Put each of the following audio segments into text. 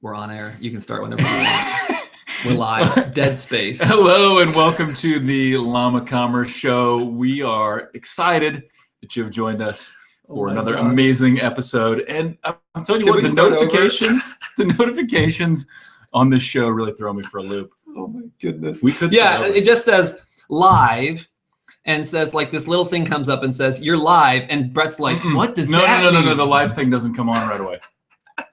We're on air. You can start whenever you want. We're live. Dead space. Hello and welcome to the Llama Commerce Show. We are excited that you have joined us for another amazing episode. And I'm telling you what, the notifications on this show really throw me for a loop. Oh my goodness. We could it just says live and says like this little thing comes up and says you're live, and Brett's like, what does that mean? No, the live thing doesn't come on right away.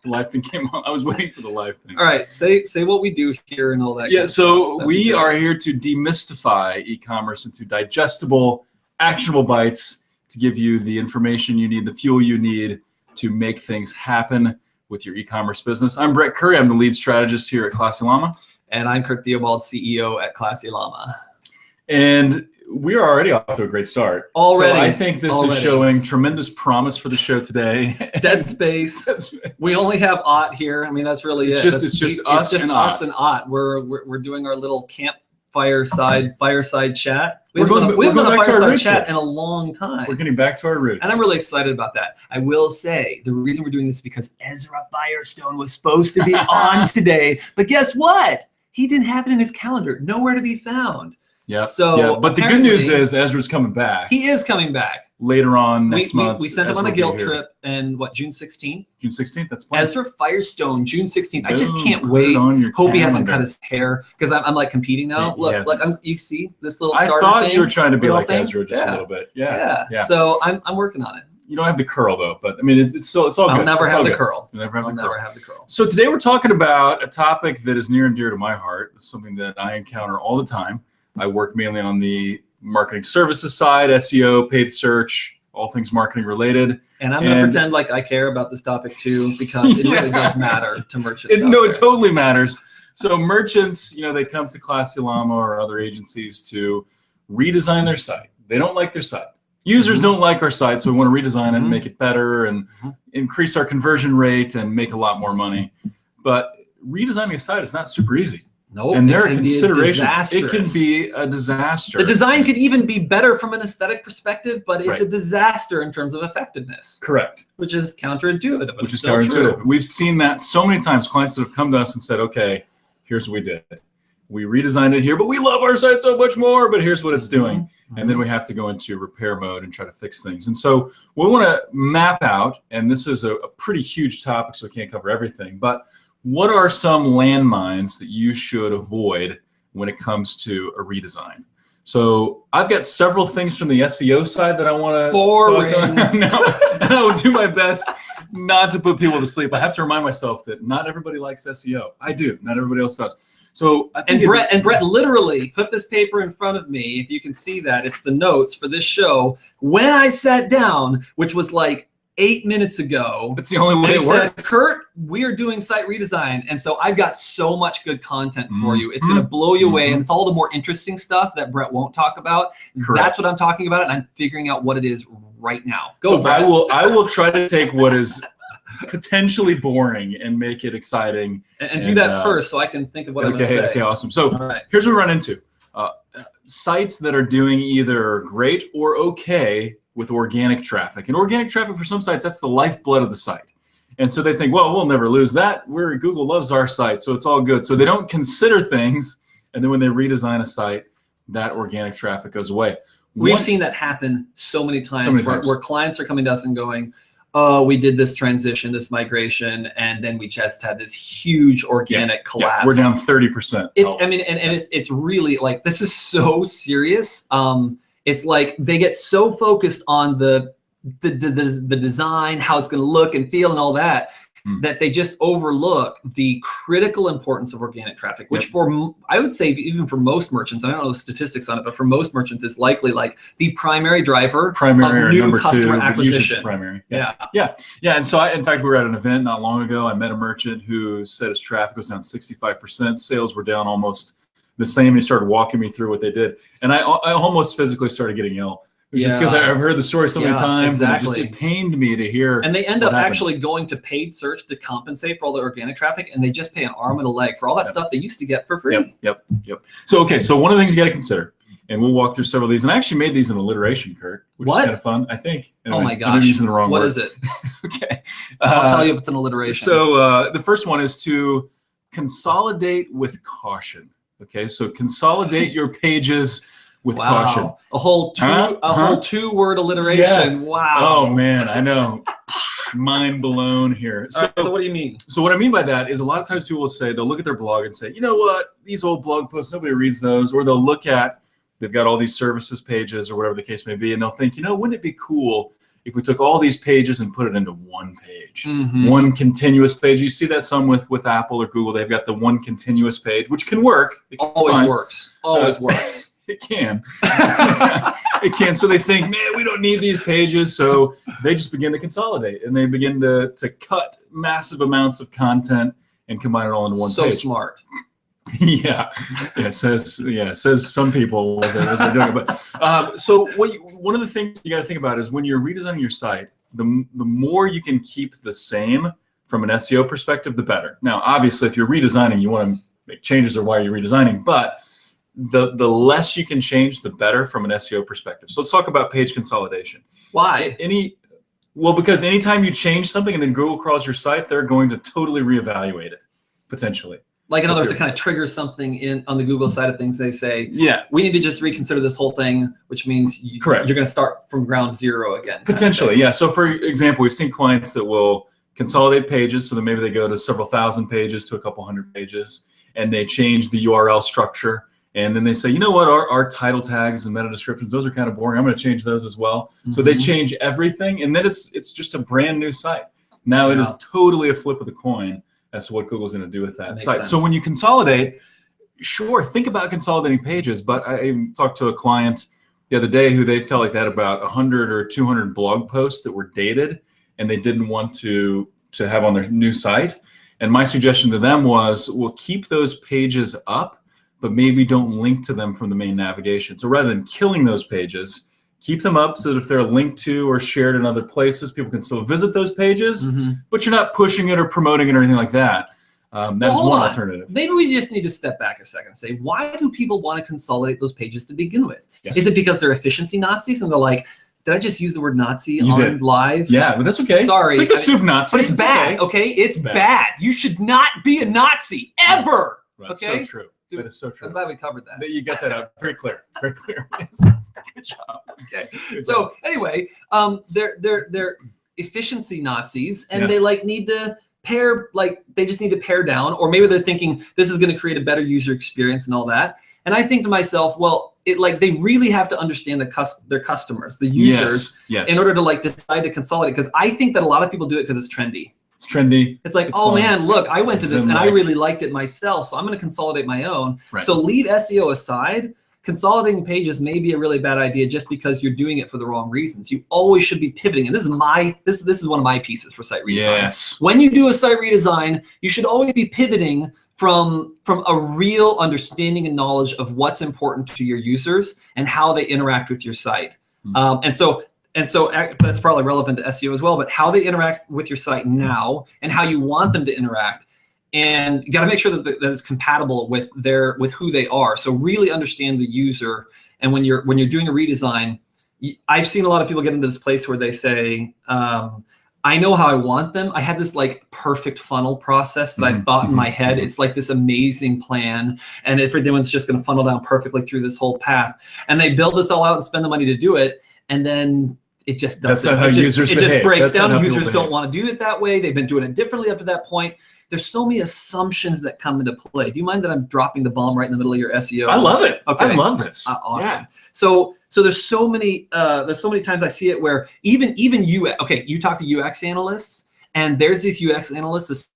The live thing came on. I was waiting for the live thing. All right, say what we do here and all that. Yeah, so we are here to demystify e-commerce into digestible, actionable bites to give you the information you need, the fuel you need to make things happen with your e-commerce business. I'm Brett Curry. I'm the lead strategist here at Classy Llama. And I'm Kirk Theobald, CEO at Classy Llama. And we are already off to a great start. Already. So I think this is showing tremendous promise for the show today. Dead space. We only have Ott here. I mean, that's really it. It's just us and Ott. We're doing our little fireside chat. We haven't done a fireside chat in a long time. We're getting back to our roots. And I'm really excited about that. I will say the reason we're doing this is because Ezra Firestone was supposed to be on today, but guess what? He didn't have it in his calendar. Nowhere to be found. Yeah. But the good news is Ezra's coming back. He is coming back later on next month. We sent him on a guilt trip, and June 16th? June 16th, that's planned. Ezra Firestone, June 16th. I just can't wait. Hope he hasn't cut his hair because I'm like competing now. Look, you see this little starter thing? I thought you were trying to be like Ezra just a little bit. Yeah. So I'm working on it. You don't have the curl though, but I mean it's all good. I'll never have the curl. You'll never have the curl. So today we're talking about a topic that is near and dear to my heart. It's something that I encounter all the time. I work mainly on the marketing services side, SEO, paid search, all things marketing related. And I'm going to pretend like I care about this topic too, because it really does matter to merchants. It totally matters. So merchants, they come to Classy Llama or other agencies to redesign their site. They don't like their site. Users don't like our site, so we want to redesign it and make it better and increase our conversion rate and make a lot more money. But redesigning a site is not super easy. Nope, and there are considerations. It can be a disaster. The design could even be better from an aesthetic perspective, but it's a disaster in terms of effectiveness. Correct. Which is counterintuitive, but it's still true. We've seen that so many times. Clients that have come to us and said, okay, here's what we did. We redesigned it here, but we love our site so much more, but here's what it's doing. And then we have to go into repair mode and try to fix things. And so we want to map out, and this is a pretty huge topic, so we can't cover everything, but what are some landmines that you should avoid when it comes to a redesign? So I've got several things from the SEO side that I want to talk about. And I will do my best not to put people to sleep. I have to remind myself that not everybody likes SEO. I do. Not everybody else does. So I think Brett literally put this paper in front of me. If you can see that, it's the notes for this show. When I sat down, which was like 8 minutes ago. That's the only way it works. Kurt, we are doing site redesign. And so I've got so much good content for you. It's going to blow you away. And it's all the more interesting stuff that Brett won't talk about. Correct. That's what I'm talking about. And I'm figuring out what it is right now. Go, Brett. I will try to take what is potentially boring and make it exciting. And do that first so I can think of what I'm going to say. Okay, awesome. So here's what we run into. Sites that are doing either great or okay with organic traffic. And organic traffic for some sites, that's the lifeblood of the site. And so they think, well, we'll never lose that. Google loves our site, so it's all good. So they don't consider things, and then when they redesign a site, that organic traffic goes away. We've seen that happen so many times where clients are coming to us and going, oh, we did this transition, this migration, and then we just had this huge organic collapse. Yeah, we're down 30%. It's really like, this is so serious. It's like they get so focused on the design, how it's going to look and feel and all that, that they just overlook the critical importance of organic traffic, which I would say even for most merchants, I don't know the statistics on it, but for most merchants, it's likely like the primary driver of new customer acquisition. Primary. Yeah. And so in fact, we were at an event not long ago. I met a merchant who said his traffic was down 65%. Sales were down almost the same. He started walking me through what they did. And I almost physically started getting ill. Just because I've heard the story so many times, exactly. and it pained me to hear. And they end up actually going to paid search to compensate for all the organic traffic, and they just pay an arm and a leg for all that stuff they used to get for free. Yep. So one of the things you got to consider, and we'll walk through several of these, and I actually made these in alliteration, Kurt, which is kind of fun, I think. Anyway, oh my gosh. I'm using the wrong word. What is it? Okay. I'll tell you if it's an alliteration. So the first one is to consolidate with caution. Okay, so consolidate your pages with caution. A whole two-word alliteration. Yeah. Wow. Oh man, I know. Mind blown here. So what do you mean? So what I mean by that is a lot of times people will say, they'll look at their blog and say, you know what, these old blog posts, nobody reads those. Or they'll look at, they've got all these services pages or whatever the case may be, and they'll think, you know, wouldn't it be cool if we took all these pages and put it into one page, one continuous page? You see that some with Apple or Google, they've got the one continuous page, which can work. Always works. Always works. It can. It can. So they think, man, we don't need these pages. So they just begin to consolidate and they begin to cut massive amounts of content and combine it all into one page. So smart. Yeah. Says some people as they're doing it. But so one of the things you got to think about is when you're redesigning your site, the more you can keep the same from an SEO perspective, the better. Now, obviously, if you're redesigning, you want to make changes or why you're redesigning, but the less you can change, the better from an SEO perspective. So let's talk about page consolidation. Why? Well, because anytime you change something and then Google crawls your site, they're going to totally reevaluate it, potentially. Like in other words, to kind of trigger something on the Google side of things, they say, yeah, we need to just reconsider this whole thing, which means you're going to start from ground zero again. Potentially, yeah. So for example, we've seen clients that will consolidate pages, so that maybe they go to several thousand pages to a couple hundred pages, and they change the URL structure. And then they say, you know what, our title tags and meta descriptions, those are kind of boring. I'm going to change those as well. So they change everything, and then it's just a brand new site. Now it is totally a flip of the coin as to what Google's going to do with that site. Sense. So when you consolidate, sure, think about consolidating pages. But I talked to a client the other day who they felt like they had about 100 or 200 blog posts that were dated, and they didn't want to have on their new site. And my suggestion to them was, well, keep those pages up, but maybe don't link to them from the main navigation. So rather than killing those pages, keep them up so that if they're linked to or shared in other places, people can still visit those pages, but you're not pushing it or promoting it or anything like that. That's one alternative. Maybe we just need to step back a second and say, why do people want to consolidate those pages to begin with? Yes. Is it because they're efficiency Nazis and they're like, did I just use the word Nazi on live? Yeah, but that's okay. Sorry. It's like the soup Nazi. But it's bad, okay? It's bad. You should not be a Nazi, ever. Right. Okay? So true. Dude, that is so true. I'm glad we covered that. You got that out very clear. Very clear. Good job. Okay. So anyway, they're efficiency Nazis, and they need to pare, they just need to pare down, or maybe they're thinking this is going to create a better user experience and all that. And I think to myself, well, they really have to understand their customers, the users, in order to decide to consolidate. Because I think that a lot of people do it because it's trendy. It's trendy. It's like, oh man, look, I went to this and I really liked it myself, so I'm going to consolidate my own. Right. So leave SEO aside. Consolidating pages may be a really bad idea just because you're doing it for the wrong reasons. You always should be pivoting, and this is one of my pieces for site redesign. Yes. When you do a site redesign, you should always be pivoting from a real understanding and knowledge of what's important to your users and how they interact with your site. And so that's probably relevant to SEO as well, but how they interact with your site now and how you want them to interact. And you got to make sure that it's compatible with who they are. So really understand the user. And when you're doing a redesign, I've seen a lot of people get into this place where they say, I know how I want them. I had this perfect funnel process that I thought in my head. It's like this amazing plan, and everyone's just going to funnel down perfectly through this whole path. And they build this all out and spend the money to do it, and then it just doesn't. That's not how users behave. It just breaks down. Users don't want to do it that way. They've been doing it differently up to that point. There's so many assumptions that come into play. Do you mind that I'm dropping the bomb right in the middle of your SEO? I love it. Okay. I love this. Awesome. Yeah. So there's so many times I see it where even UX. Okay, you talk to UX analysts, and there's these UX analysts.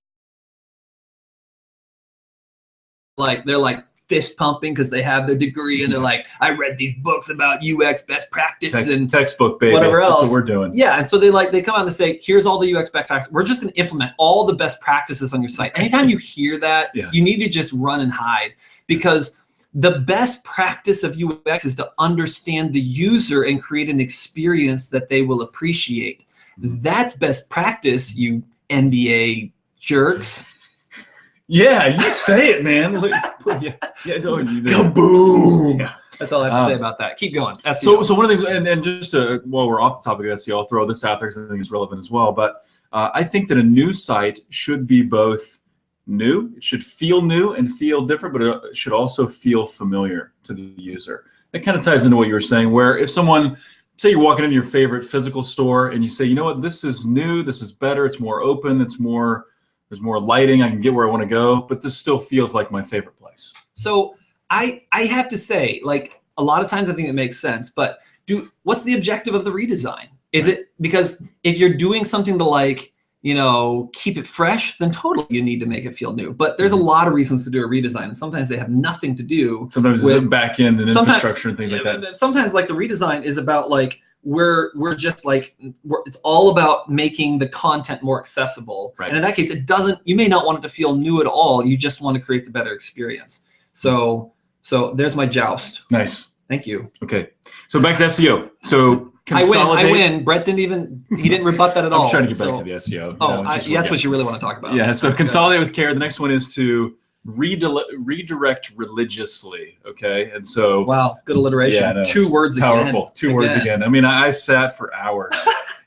They're like fist pumping because they have their degree, and they're like, I read these books about UX best practices and textbook, baby. Whatever else. That's what we're doing. Yeah, and so they come out and they say, here's all the UX best practices. We're just going to implement all the best practices on your site. Anytime you hear that, you need to just run and hide, because the best practice of UX is to understand the user and create an experience that they will appreciate. That's best practice, you MBA jerks. Yeah, you say it, man. Kaboom! Yeah, that's all I have to say about that. Keep going. SEO. So one of the things, and just while we're off the topic of SEO, I'll throw this out there because I think it's relevant as well. But I think that a new site should be both new, it should feel new and feel different, but it should also feel familiar to the user. That kind of ties into what you were saying, where if someone, say you're walking into your favorite physical store and you say, you know what, this is new, this is better, it's more open, it's more, there's more lighting, I can get where I want to go, but this still feels like my favorite place. So I have to say, like, a lot of times I think it makes sense, but what's the objective of the redesign? Is it because if you're doing something to, like, you know, keep it fresh, then totally you need to make it feel new. But there's a lot of reasons to do a redesign, and sometimes they have nothing to do. Sometimes with back end and infrastructure and things like that. Sometimes, like, the redesign is about, like, we're just like, it's all about making the content more accessible. Right. And in that case, it doesn't. You may not want it to feel new at all. You just want to create the better experience. So there's my joust. Nice. Thank you. Okay. So back to SEO. So I win. Brett didn't rebut that at all. I'm trying to get back to the SEO. Oh, that's what you really want to talk about. Yeah. So consolidate with care. The next one is to redirect religiously. Okay. And so. Wow. Good alliteration. Yeah, no, 2 words again. Powerful. 2 words again. I mean, I sat for hours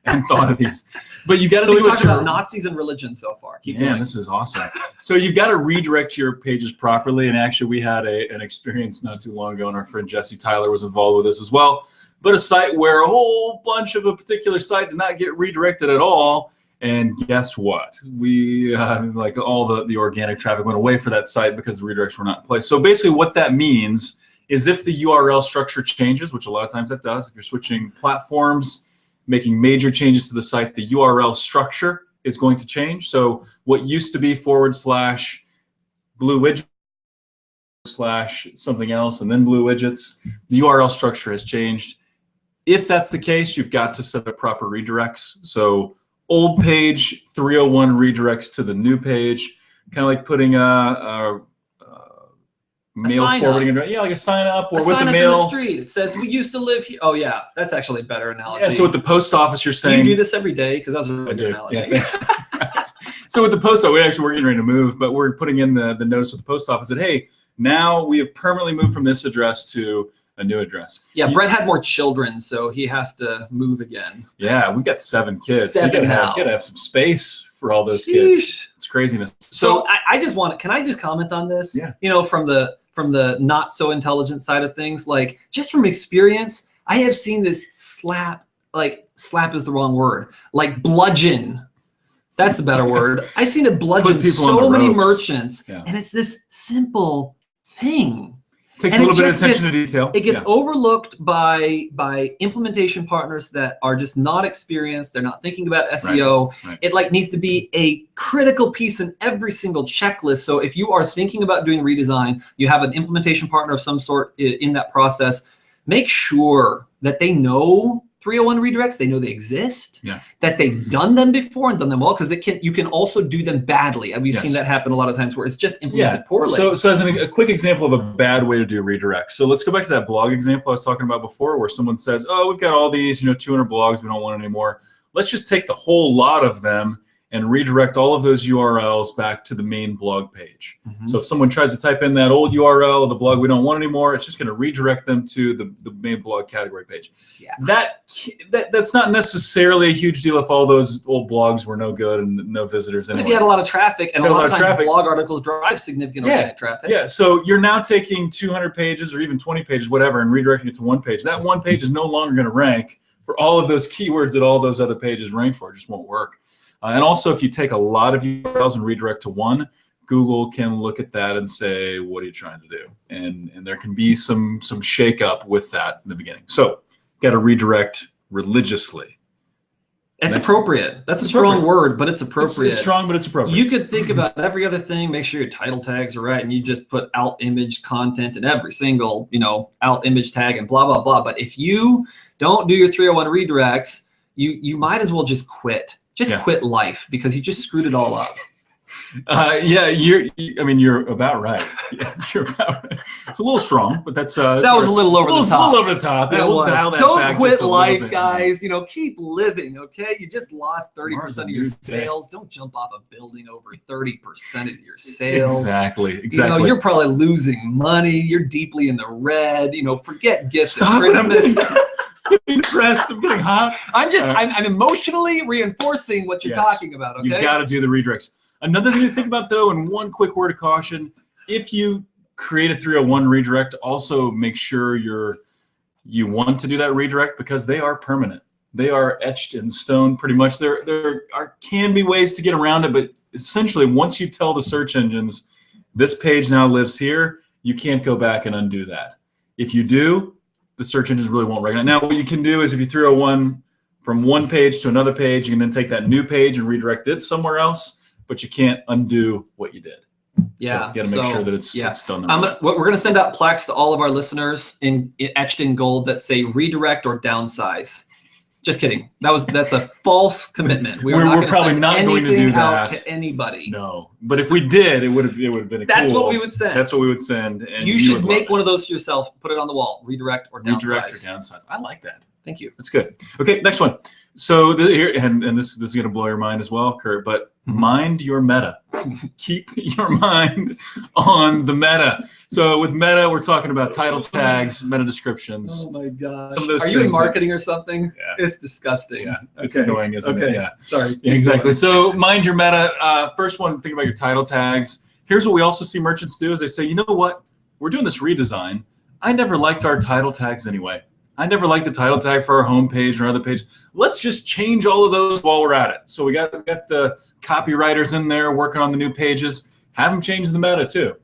and thought of these. But you got to. So we talked about Nazis and religion so far. Keep going. This is awesome. So you've got to redirect your pages properly. And actually, we had an experience not too long ago, and our friend Jesse Tyler was involved with this as well. But a site where a whole bunch of a particular site did not get redirected at all. And guess what? We like all the organic traffic went away for that site because the redirects were not in place. So basically, what that means is if the URL structure changes, which a lot of times that does, if you're switching platforms, making major changes to the site, the URL structure is going to change. So what used to be / blue widget / something else and then blue widgets, the URL structure has changed. If that's the case, you've got to set up proper redirects. So old page 301 redirects to the new page, kind of like putting a mail forwarding, like a sign up, or with the mail. In the street. It says we used to live here. Oh yeah, that's actually a better analogy. Yeah. So with the post office, you're saying you do this every day, because that was a really good analogy. Yeah, right. So with the post office, we're getting ready to move, but we're putting in the notice with the post office that, hey, now we have permanently moved from this address to a new address. Yeah, Brett had more children, so he has to move again. Yeah, we got 7 kids. 7 so you gotta have some space for all those kids. It's craziness. So I just want to, can I just comment on this? Yeah. You know, from the not so intelligent side of things, like, just from experience, I have seen this slap is the wrong word, like bludgeon. That's the better word. I've seen it bludgeon so many merchants, and it's this simple thing. Takes a little bit of attention to detail. It gets overlooked by implementation partners that are just not experienced. They're not thinking about SEO. Right. It like needs to be a critical piece in every single checklist. So if you are thinking about doing redesign, you have an implementation partner of some sort in that process, make sure that they know 301 redirects, they know they exist, that they've done them before and done them well, because you can also do them badly. We've seen that happen a lot of times where it's just implemented poorly. So as a quick example of a bad way to do redirect. So let's go back to that blog example I was talking about before, where someone says, oh, we've got all these, 200 blogs, we don't want anymore. Let's just take the whole lot of them and redirect all of those URLs back to the main blog page. So if someone tries to type in that old URL of the blog we don't want anymore, it's just going to redirect them to the main blog category page. Yeah. That's not necessarily a huge deal if all those old blogs were no good and no visitors anyway. But if you had a lot of traffic, and a lot of times blog articles drive significant organic traffic. Yeah, so you're now taking 200 pages or even 20 pages, whatever, and redirecting it to one page. That one page is no longer going to rank for all of those keywords that all those other pages rank for. It just won't work. And also, if you take a lot of URLs and redirect to one, Google can look at that and say, what are you trying to do? And there can be some shake-up with that in the beginning. So got to redirect religiously. It's appropriate. That's a strong word, but it's appropriate. It's strong, but it's appropriate. You could think about every other thing, make sure your title tags are right, and you just put alt image content in every single, alt image tag and blah, blah, blah. But if you don't do your 301 redirects, you might as well just quit. Quit life, because you just screwed it all up. You're about right. Yeah, you're about right. It's a little strong, but that's that was a little over the top. A little over the top. Yeah, we'll dial that Don't back quit life, guys. Keep living. Okay, you just lost 30% of your sales. Don't jump off a building over 30% of your sales. Exactly. You're probably losing money. You're deeply in the red. Forget gifts at Christmas. depressed. I'm getting hot. I'm emotionally reinforcing what you're talking about. Okay. You got to do the redirects. Another thing to think about, though, and one quick word of caution: if you create a 301 redirect, also make sure you want to do that redirect, because they are permanent. They are etched in stone, pretty much. There can be ways to get around it, but essentially, once you tell the search engines this page now lives here, you can't go back and undo that. If you do, the search engines really won't recognize. Now, what you can do is, if you 301 from one page to another page, you can then take that new page and redirect it somewhere else, but you can't undo what you did. Yeah, so you got to make sure that it's done. We're going to send out plaques to all of our listeners etched in gold that say redirect or downsize. Just kidding. That's a false commitment. We're probably not going to do that to anybody. No, but if we did, it would have been. That's what we would send. That's what we would send. And you should make one of those yourself. Put it on the wall. Redirect or downsize. Redirect or downsize. I like that. Thank you. That's good. Okay, next one. So here, and this is going to blow your mind as well, Kurt. But mind your meta. Keep your mind on the meta. So with meta, we're talking about title tags, meta descriptions. Oh my gosh. Some of those Are you in marketing or something? Yeah. It's disgusting. Yeah, it's annoying, isn't it? Yeah. Sorry. Yeah, exactly. So mind your meta. First one, think about your title tags. Here's what we also see merchants do is they say, you know what? We're doing this redesign. I never liked our title tags anyway. I never liked the title tag for our homepage or other page. Let's just change all of those while we're at it. So we got the copywriters in there working on the new pages. Have them change the meta too.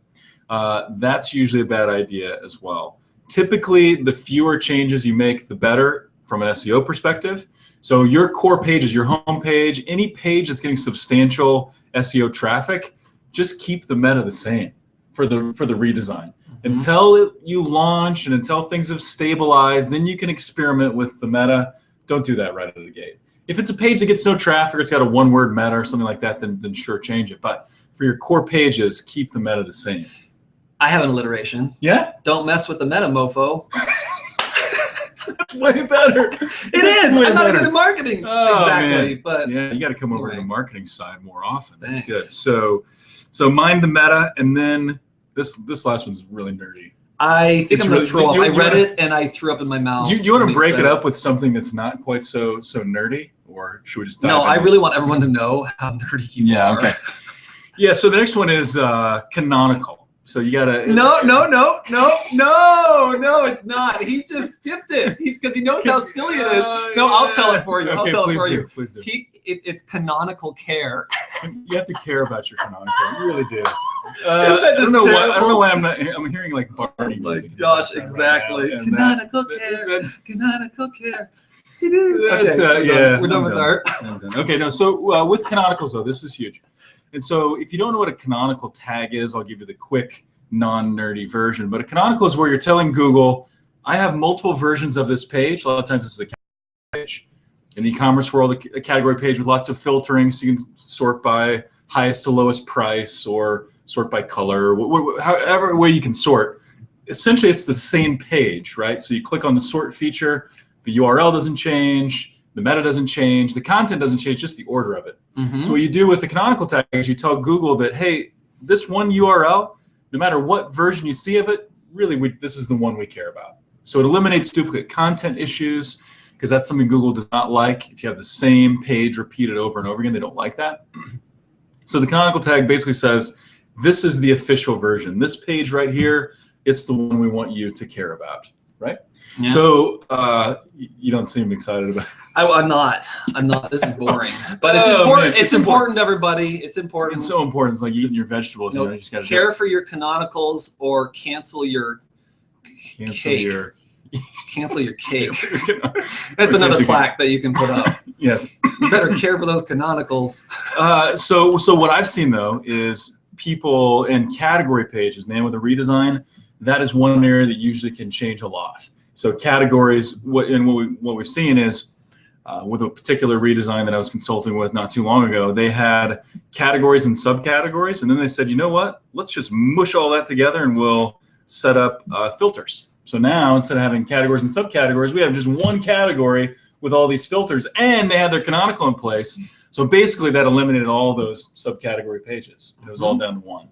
That's usually a bad idea as well. Typically, the fewer changes you make, the better from an SEO perspective. So your core pages, your homepage, any page that's getting substantial SEO traffic, just keep the meta the same for the redesign. Until you launch and until things have stabilized, then you can experiment with the meta. Don't do that right out of the gate. If it's a page that gets no traffic, or it's got a one-word meta or something like that, then sure, change it. But for your core pages, keep the meta the same. I have an alliteration. Yeah? Don't mess with the meta, mofo. That's way better. It is. I'm not good at marketing. Exactly. Man. But yeah, you got to come over to the marketing side more often. That's Thanks. good. So mind the meta, and then this last one's really nerdy. I think I'm going to throw up. I read it and I threw up in my mouth. Do you want to break it up with something that's not quite so nerdy, or should we just dive in? I really want everyone to know how nerdy you are. Okay. Yeah. So the next one is canonical. So you gotta. No, it's not. He just skipped it. Because he knows how silly it is. I'll tell it for you. Okay, please do. It's canonical care. You have to care about your canonical. You really do. I don't know why I'm hearing like Barney music. Oh my gosh, exactly. Right canonical care. Canonical care. We're done with art. Okay, no. So with canonicals though, this is huge. And so if you don't know what a canonical tag is, I'll give you the quick non-nerdy version. But a canonical is where you're telling Google, I have multiple versions of this page. A lot of times this is a category page. In the e-commerce world, a category page with lots of filtering, so you can sort by highest to lowest price or sort by color, however way you can sort. Essentially, it's the same page, right? So you click on the sort feature, the URL doesn't change, the meta doesn't change, the content doesn't change, just the order of it. So what you do with the canonical tag is you tell Google that, hey, this one URL, no matter what version you see of it, really, this is the one we care about. So it eliminates duplicate content issues, because that's something Google does not like. If you have the same page repeated over and over again, they don't like that. So the canonical tag basically says, this is the official version. This page right here, it's the one we want you to care about, right? Yeah. So you don't seem excited about it. I'm not. This is boring. But it's important. It's important to everybody. It's important. It's so important. It's like eating your vegetables. You just gotta care for your canonicals or cancel your cake. Cancel your cake. That's another plaque that you can put up. Yes. You better care for those canonicals. So what I've seen though is people in category pages, man, with a redesign, that is one area that usually can change a lot. So categories, what we've seen is with a particular redesign that I was consulting with not too long ago, they had categories and subcategories, and then they said, you know what? Let's just mush all that together and we'll set up filters. So now instead of having categories and subcategories, we have just one category with all these filters, and they had their canonical in place. So basically that eliminated all those subcategory pages. It was all down to one.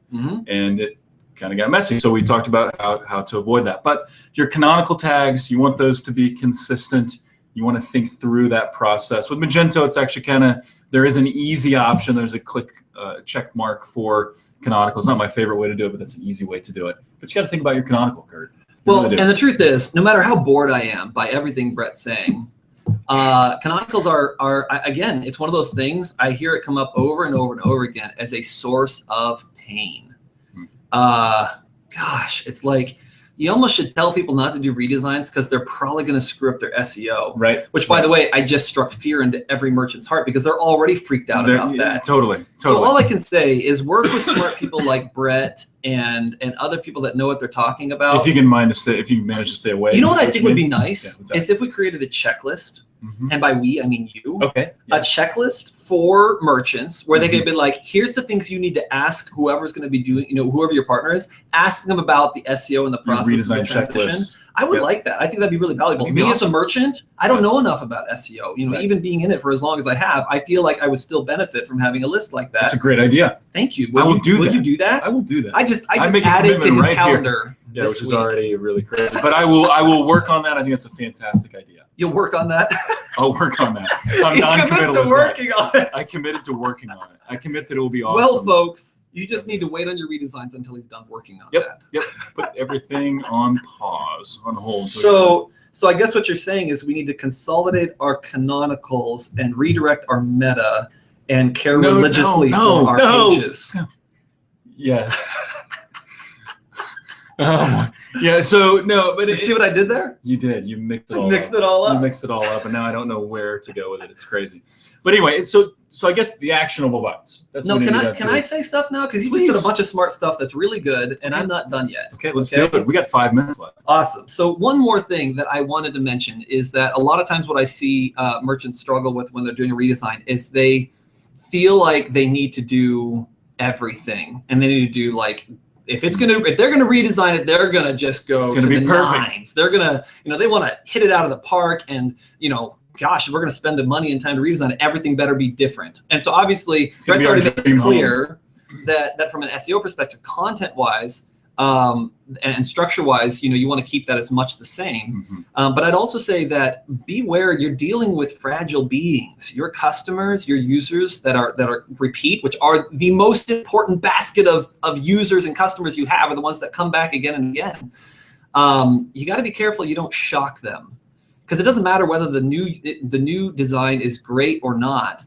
And it kind of got messy. So we talked about how to avoid that. But your canonical tags, you want those to be consistent. You want to think through that process. With Magento, it's actually there is an easy option. There's a click check mark for canonical. It's not my favorite way to do it, but that's an easy way to do it. But you got to think about your canonical, Kurt. Well, and the truth is, no matter how bored I am by everything Brett's saying, canonicals are again, it's one of those things, I hear it come up over and over and over again as a source of pain. Gosh, it's like, you almost should tell people not to do redesigns because they're probably going to screw up their SEO. Right. Which, by the way, I just struck fear into every merchant's heart because they're already freaked out about that. Totally. So all I can say is work with smart people like Brett and other people that know what they're talking about. If you can manage to stay away. You know what I think would be nice is if we created a checklist. And by we, I mean you. Okay. A checklist for merchants where they could be like, here's the things you need to ask whoever's going to be doing, whoever your partner is, ask them about the SEO and the process redesign of the transition. checklist. I would like that. I think that'd be really valuable. Me as a merchant, I don't know enough about SEO. Even being in it for as long as I have, I feel like I would still benefit from having a list like that. That's a great idea. Thank you. Will you do that? I will do that. I just added to his calendar. Yeah, which is already really crazy. But I will work on that. I think that's a fantastic idea. You'll work on that? I'll work on that. I'm non-committal to working on it. I committed to working on it. I commit that it will be awesome. Well, folks, you just need to wait on your redesigns until he's done working on that. Yep. Put everything on pause, on hold. So I guess what you're saying is we need to consolidate our canonicals and redirect our meta and care religiously for our pages. Yeah. Yeah. So no, but you see what I did there? You did. You mixed it all. You mixed it all up, and now I don't know where to go with it. It's crazy. But anyway, so I guess the actionable buttons. That's can I say stuff now? Because you said a bunch of smart stuff that's really good, and I'm not done yet. Okay, let's do it. We got 5 minutes left. Awesome. So one more thing that I wanted to mention is that a lot of times what I see merchants struggle with when they're doing a redesign is they feel like they need to do everything, and they need to do like. If they're gonna redesign it, they're gonna just go to the nines. They're gonna, they want to hit it out of the park, and gosh, if we're gonna spend the money and time to redesign it, everything better be different. And so obviously, Brett's already made it clear that from an SEO perspective, content-wise and structure-wise, you want to keep that as much the same. But I'd also say that beware, you're dealing with fragile beings. Your customers, your users that are repeat, which are the most important basket of users and customers you have, are the ones that come back again and again. You got to be careful you don't shock them, because it doesn't matter whether the new design is great or not.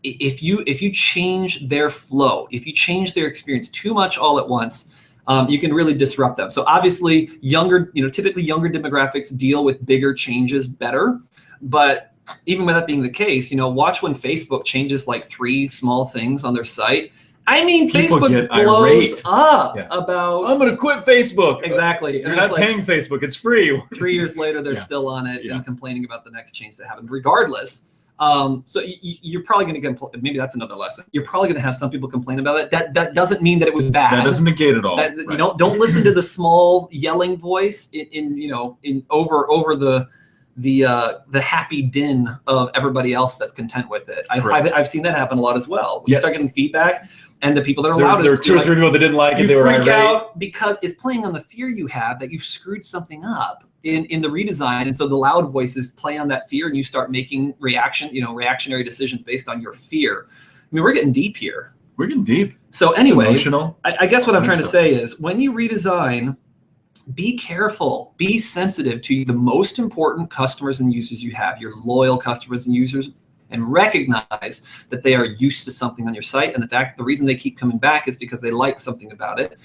If you change their flow, if you change their experience too much all at once, you can really disrupt them. So obviously, typically younger demographics deal with bigger changes better. But even with that being the case, watch when Facebook changes like 3 small things on their site. I mean, people Facebook blows up about. I'm going to quit Facebook. Exactly. You're not paying Facebook. It's free. 3 years later, they're still on it and complaining about the next change that happened. Regardless. So you're probably going to get, maybe that's another lesson. You're probably going to have some people complain about it. That doesn't mean that it was bad. That doesn't negate it all. Don't listen to the small yelling voice over the happy din of everybody else that's content with it. I've seen that happen a lot as well. When you start getting feedback, and the people that are loudest, there are 2 or 3 people that didn't like it. They were irate. You freak out because it's playing on the fear you have that you've screwed something up in the redesign, and so the loud voices play on that fear, and you start making reactionary decisions based on your fear. I mean, we're getting deep here. We're getting deep. So anyway, emotional. I guess what I'm trying to say is, when you redesign, be careful, be sensitive to the most important customers and users you have, your loyal customers and users, and recognize that they are used to something on your site, and the reason they keep coming back is because they like something about it.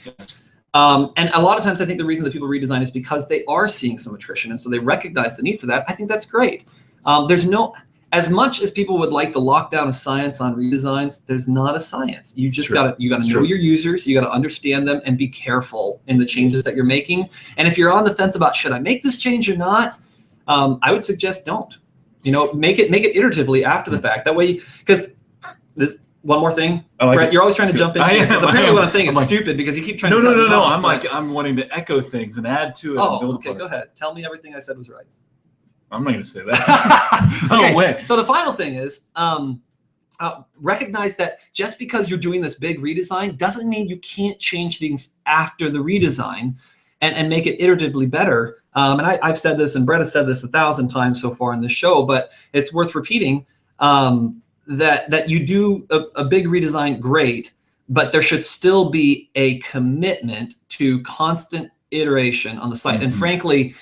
And a lot of times I think the reason that people redesign is because they are seeing some attrition, and so they recognize the need for that. I think that's great. As much as people would like to lock down a science on redesigns, there's not a science. You just gotta know your users, you gotta understand them, and be careful in the changes that you're making. And if you're on the fence about, should I make this change or not, I would suggest don't. Make it iteratively after the fact. That way, because this one more thing, Brett, you're always trying to jump in. Because apparently what I'm saying is stupid, because you keep trying to. No. I'm wanting to echo things and add to it. Oh, okay. Go ahead. Tell me everything I said was right. I'm not going to say that. No way. So the final thing is, recognize that just because you're doing this big redesign doesn't mean you can't change things after the redesign. and make it iteratively better. And I've said this, and Brett has said this 1,000 times so far in this show, but it's worth repeating, that you do a big redesign, great, but there should still be a commitment to constant iteration on the site. And frankly,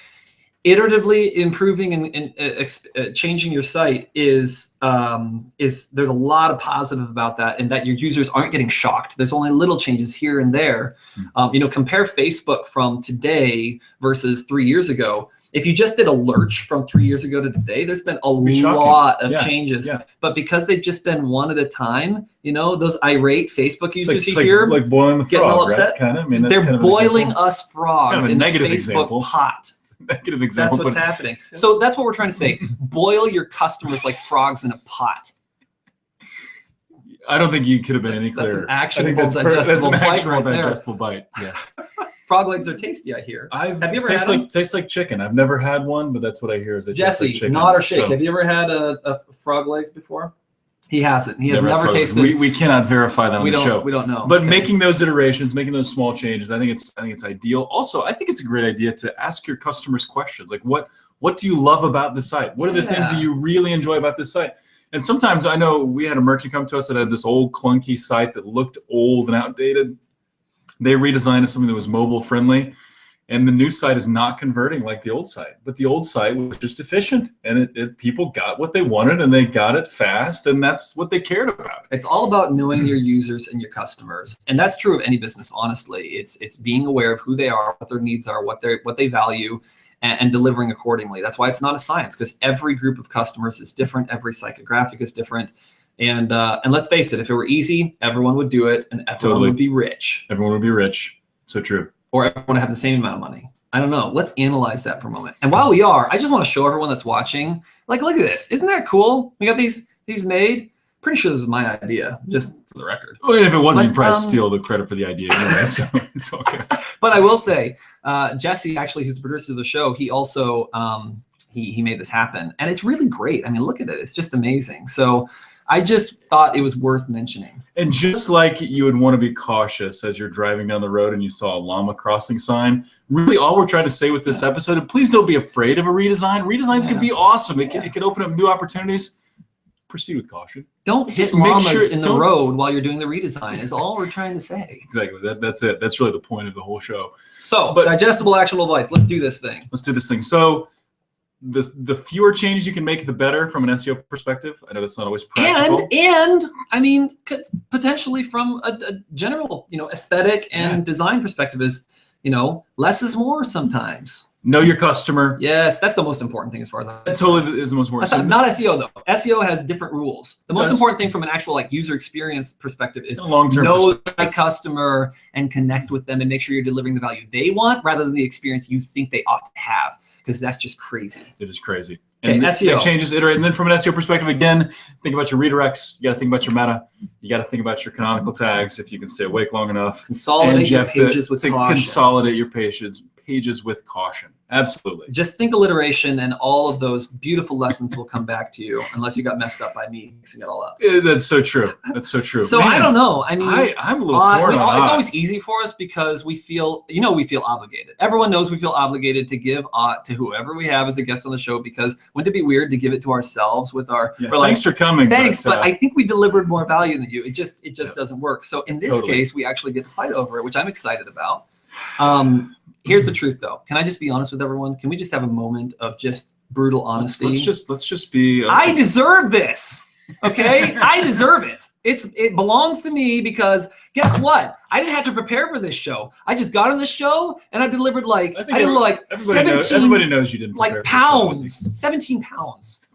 iteratively improving and changing your site is there's a lot of positive about that, and that your users aren't getting shocked. There's only little changes here and there. Compare Facebook from today versus 3 years ago. If you just did a lurch from 3 years ago to today, there's been a lot of changes. But because they've just been one at a time, those irate Facebook users you hear, like boiling the frog, getting all upset. Right? Kind of. I mean, that's they're kind of boiling us frogs in the Facebook example. pot. It's a negative example. That's what's happening. So that's what we're trying to say. Boil your customers like frogs in a pot. I don't think you could have been any clearer. That's an actionable, digestible bite. Yes. Frog legs are tasty, I hear. Have you ever had them? Tastes like chicken. I've never had one, but that's what I hear is it tastes like chicken. Nod or shake. Have you ever had a frog legs before? He hasn't. He has never tasted. We cannot verify that on the show. We don't know. But making those iterations, making those small changes, I think it's ideal. Also, I think it's a great idea to ask your customers questions like, what do you love about the site? What are the things that you really enjoy about this site? And sometimes I know we had a merchant come to us that had this old clunky site that looked old and outdated. They redesigned it to something that was mobile friendly, and the new site is not converting like the old site. But the old site was just efficient, and people got what they wanted, and they got it fast, and that's what they cared about. It's all about knowing your users and your customers, and that's true of any business. Honestly, it's being aware of who they are, what their needs are, what they value, and delivering accordingly. That's why it's not a science, because every group of customers is different. Every psychographic is different. And let's face it, if it were easy, everyone would do it, and everyone would be rich. Everyone would be rich. So true. Or everyone would have the same amount of money. I don't know. Let's analyze that for a moment. And while we are, I just want to show everyone that's watching, like, look at this. Isn't that cool? We got these made. Pretty sure this is my idea, just for the record. Well, and if it wasn't, you probably steal the credit for the idea anyway, so it's okay. But I will say, Jesse, actually, who's the producer of the show, he also he made this happen. And it's really great. I mean, look at it. It's just amazing. So I just thought it was worth mentioning. And just like you would want to be cautious as you're driving down the road and you saw a llama crossing sign, really all we're trying to say with this episode, and please don't be afraid of a redesign. Redesigns can be awesome. It can open up new opportunities. Proceed with caution. Don't hit llamas in the road while you're doing the redesign is all we're trying to say. Exactly. That's it. That's really the point of the whole show. So, digestible, actionable advice. Let's do this thing. Let's do this thing. So, the fewer changes you can make, the better from an SEO perspective. I know that's not always practical. And I mean, potentially from a general, aesthetic and design perspective is, less is more sometimes. Know your customer. Yes, that's the most important thing as far as that totally is the most important. Not SEO though. SEO has different rules. The most important thing from an actual user experience perspective is know the customer and connect with them and make sure you're delivering the value they want rather than the experience you think they ought to have. Because that's just crazy. It is crazy. Okay, and SEO. That changes, iterate. And then from an SEO perspective, again, think about your redirects. You got to think about your meta. You got to think about your canonical tags if you can stay awake long enough. Consolidate your pages with caution. Consolidate your pages with caution. Absolutely. Just think alliteration and all of those beautiful lessons will come back to you unless you got messed up by me mixing it all up. That's so true. That's so true. So man, I don't know. I mean, I'm a little torn on it's always easy for us because we feel, we feel obligated. Everyone knows we feel obligated to give to whoever we have as a guest on the show because wouldn't it be weird to give it to ourselves with our, thanks for coming. Thanks, but I think we delivered more value than you. It just doesn't work. So in this case, we actually get to fight over it, which I'm excited about. Here's the truth, though. Can I just be honest with everyone? Can we just have a moment of just brutal honesty? Let's just be. I deserve this. Okay, I deserve it. It belongs to me because guess what? I didn't have to prepare for this show. I just got on this show and I delivered everybody knows you didn't prepare pounds, 17 pounds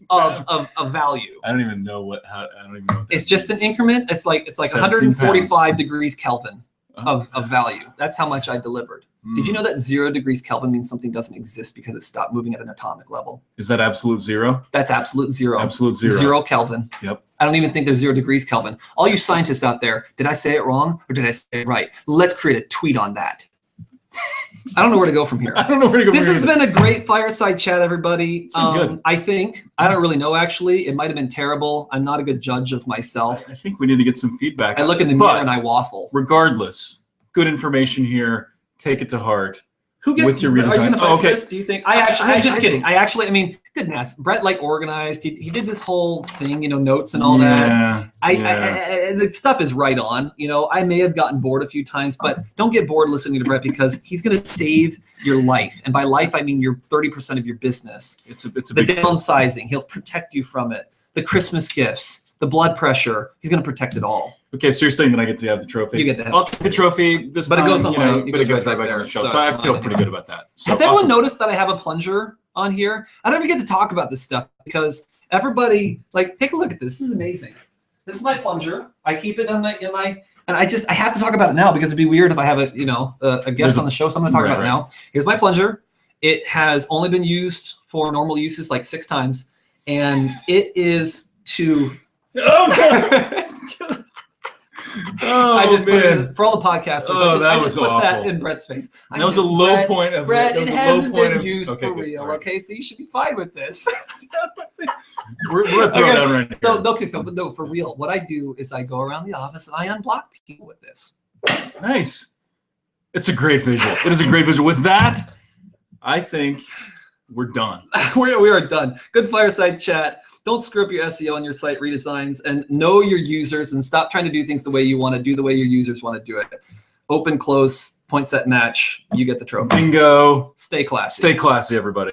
of value. I don't even know what it's just an increment. It's like 145 degrees Kelvin of value. That's how much I delivered. Did you know that 0 degrees Kelvin means something doesn't exist because it stopped moving at an atomic level? Is that absolute zero? That's absolute zero. Absolute zero. 0 Kelvin. Yep. I don't even think there's 0 degrees Kelvin. All you scientists out there, did I say it wrong or did I say it right? Let's create a tweet on that. I don't know where to go from here. I don't know where to go. This has been a great fireside chat, everybody. It's been good. I don't really know, actually. It might have been terrible. I'm not a good judge of myself. I think we need to get some feedback. I look in the mirror and I waffle. Regardless, good information here. Take it to heart. Who gets with your redesign? Are you going to fight okay. for this? Do you think? I'm just kidding. I mean, goodness, Brett like organized. He did this whole thing, notes and all that. The stuff is right on. I may have gotten bored a few times, but don't get bored listening to Brett because he's going to save your life, and by life I mean your 30% of your business. It's a big downsizing. He'll protect you from it. The Christmas gifts, the blood pressure. He's going to protect it all. Okay, so you're saying that I get to have the trophy? You get to have I'll take the trophy this but time. it goes on but it goes right back on the shelf. So I feel pretty good about that. So has everyone noticed that I have a plunger on here? I don't even get to talk about this stuff because everybody, take a look at this. This is amazing. This is my plunger. I keep it in my, and I have to talk about it now because it'd be weird if I have a guest on the show. So I'm going to talk about it now. Here's my plunger. It has only been used for normal uses 6 times, and it is to. I just put it for all the podcasters. I just put that in Brett's face. That was a low point of Brett. It hasn't been used for real. Okay, so you should be fine with this. we're throwing down right now. So no, for real. What I do is I go around the office and I unblock people with this. Nice. It's a great visual. It is a great visual. With that, I think we're done. we are done. Good fireside chat. Don't screw up your SEO on your site redesigns, and know your users and stop trying to do things the way you want to do the way your users want to do it. Open, close, point, set, match. You get the trophy. Bingo. Stay classy. Stay classy, everybody.